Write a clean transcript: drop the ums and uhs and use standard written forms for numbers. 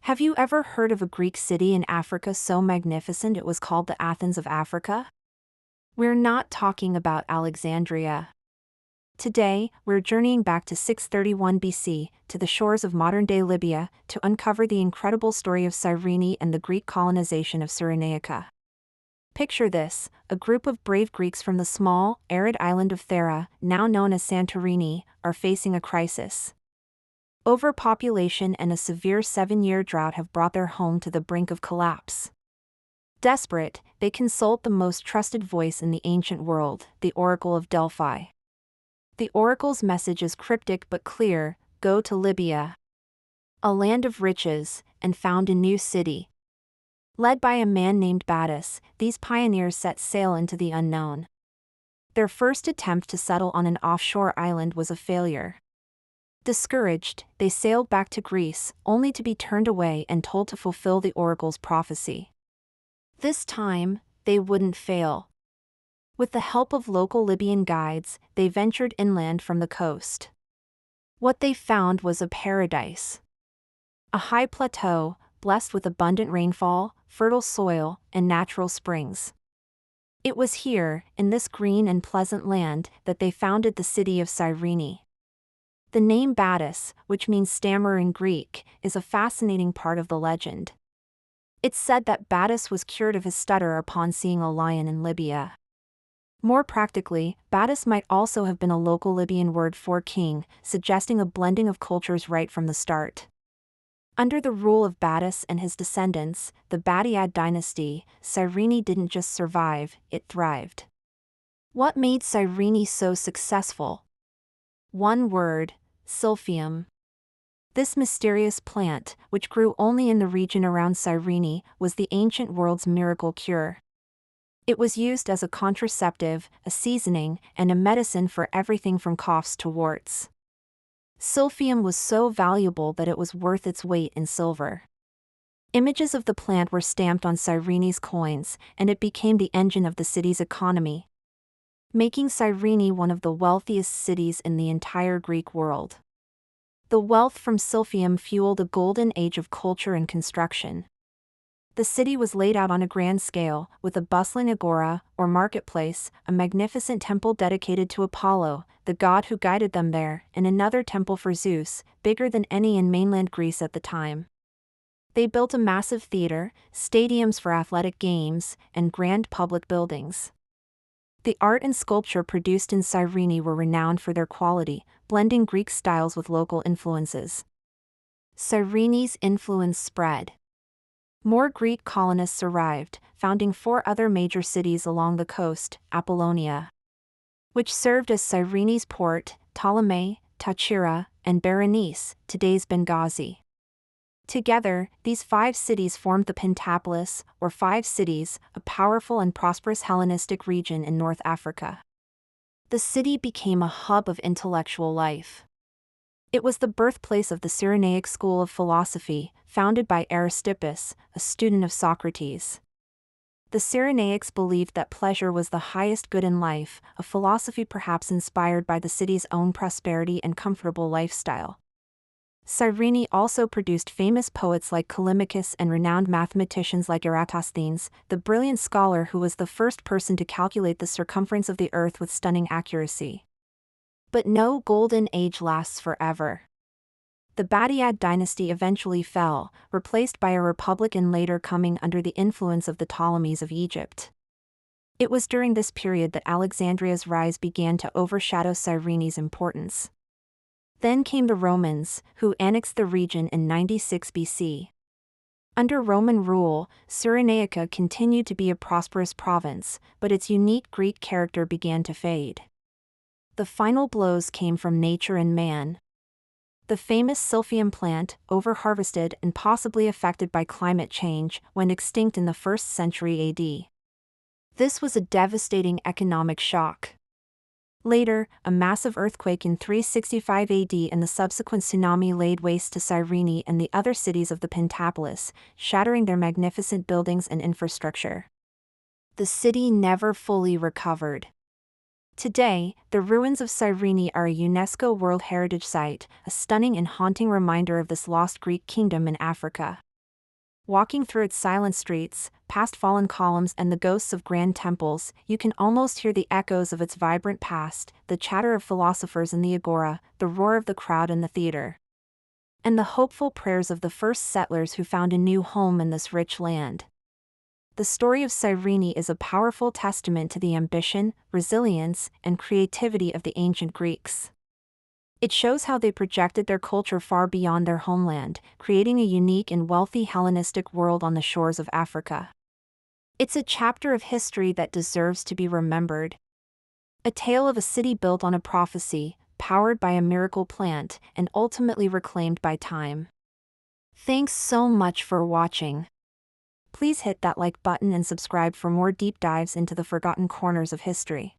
Have you ever heard of a Greek city in Africa so magnificent it was called the Athens of Africa? We're not talking about Alexandria. Today, we're journeying back to 631 BC, to the shores of modern-day Libya, to uncover the incredible story of Cyrene and the Greek colonization of Cyrenaica. Picture this: a group of brave Greeks from the small, arid island of Thera, now known as Santorini, are facing a crisis. Overpopulation and a severe 7-year drought have brought their home to the brink of collapse. Desperate, they consult the most trusted voice in the ancient world, the Oracle of Delphi. The oracle's message is cryptic but clear: go to Libya, a land of riches, and found a new city. Led by a man named Battus, these pioneers set sail into the unknown. Their first attempt to settle on an offshore island was a failure. Discouraged, they sailed back to Greece, only to be turned away and told to fulfill the oracle's prophecy. This time, they wouldn't fail. With the help of local Libyan guides, they ventured inland from the coast. What they found was a paradise. A high plateau, blessed with abundant rainfall, fertile soil, and natural springs. It was here, in this green and pleasant land, that they founded the city of Cyrene. The name Battus, which means stammerer in Greek, is a fascinating part of the legend. It's said that Battus was cured of his stutter upon seeing a lion in Libya. More practically, Battus might also have been a local Libyan word for king, suggesting a blending of cultures right from the start. Under the rule of Battus and his descendants, the Batiad dynasty, Cyrene didn't just survive, it thrived. What made Cyrene so successful? One word: Silphium. This mysterious plant, which grew only in the region around Cyrene, was the ancient world's miracle cure. It was used as a contraceptive, a seasoning, and a medicine for everything from coughs to warts. Silphium was so valuable that it was worth its weight in silver. Images of the plant were stamped on Cyrene's coins, and it became the engine of the city's economy, making Cyrene one of the wealthiest cities in the entire Greek world. The wealth from Silphium fueled a golden age of culture and construction. The city was laid out on a grand scale, with a bustling agora, or marketplace, a magnificent temple dedicated to Apollo, the god who guided them there, and another temple for Zeus, bigger than any in mainland Greece at the time. They built a massive theater, stadiums for athletic games, and grand public buildings. The art and sculpture produced in Cyrene were renowned for their quality, blending Greek styles with local influences. Cyrene's influence spread. More Greek colonists arrived, founding 4 other major cities along the coast: Apollonia, which served as Cyrene's port, Ptolemy, Tachira, and Berenice, today's Benghazi. Together, these 5 cities formed the Pentapolis, or Five Cities, a powerful and prosperous Hellenistic region in North Africa. The city became a hub of intellectual life. It was the birthplace of the Cyrenaic school of philosophy, founded by Aristippus, a student of Socrates. The Cyrenaics believed that pleasure was the highest good in life, a philosophy perhaps inspired by the city's own prosperity and comfortable lifestyle. Cyrene also produced famous poets like Callimachus and renowned mathematicians like Eratosthenes, the brilliant scholar who was the first person to calculate the circumference of the Earth with stunning accuracy. But no golden age lasts forever. The Batiad dynasty eventually fell, replaced by a republic and later coming under the influence of the Ptolemies of Egypt. It was during this period that Alexandria's rise began to overshadow Cyrene's importance. Then came the Romans, who annexed the region in 96 BC. Under Roman rule, Cyrenaica continued to be a prosperous province, but its unique Greek character began to fade. The final blows came from nature and man. The famous Silphium plant, overharvested and possibly affected by climate change, went extinct in the 1st century AD. This was a devastating economic shock. Later, a massive earthquake in 365 AD and the subsequent tsunami laid waste to Cyrene and the other cities of the Pentapolis, shattering their magnificent buildings and infrastructure. The city never fully recovered. Today, the ruins of Cyrene are a UNESCO World Heritage Site, a stunning and haunting reminder of this lost Greek kingdom in Africa. Walking through its silent streets, past fallen columns and the ghosts of grand temples, you can almost hear the echoes of its vibrant past, the chatter of philosophers in the agora, the roar of the crowd in the theater, and the hopeful prayers of the first settlers who found a new home in this rich land. The story of Cyrene is a powerful testament to the ambition, resilience, and creativity of the ancient Greeks. It shows how they projected their culture far beyond their homeland, creating a unique and wealthy Hellenistic world on the shores of Africa. It's a chapter of history that deserves to be remembered. A tale of a city built on a prophecy, powered by a miracle plant, and ultimately reclaimed by time. Thanks so much for watching. Please hit that like button and subscribe for more deep dives into the forgotten corners of history.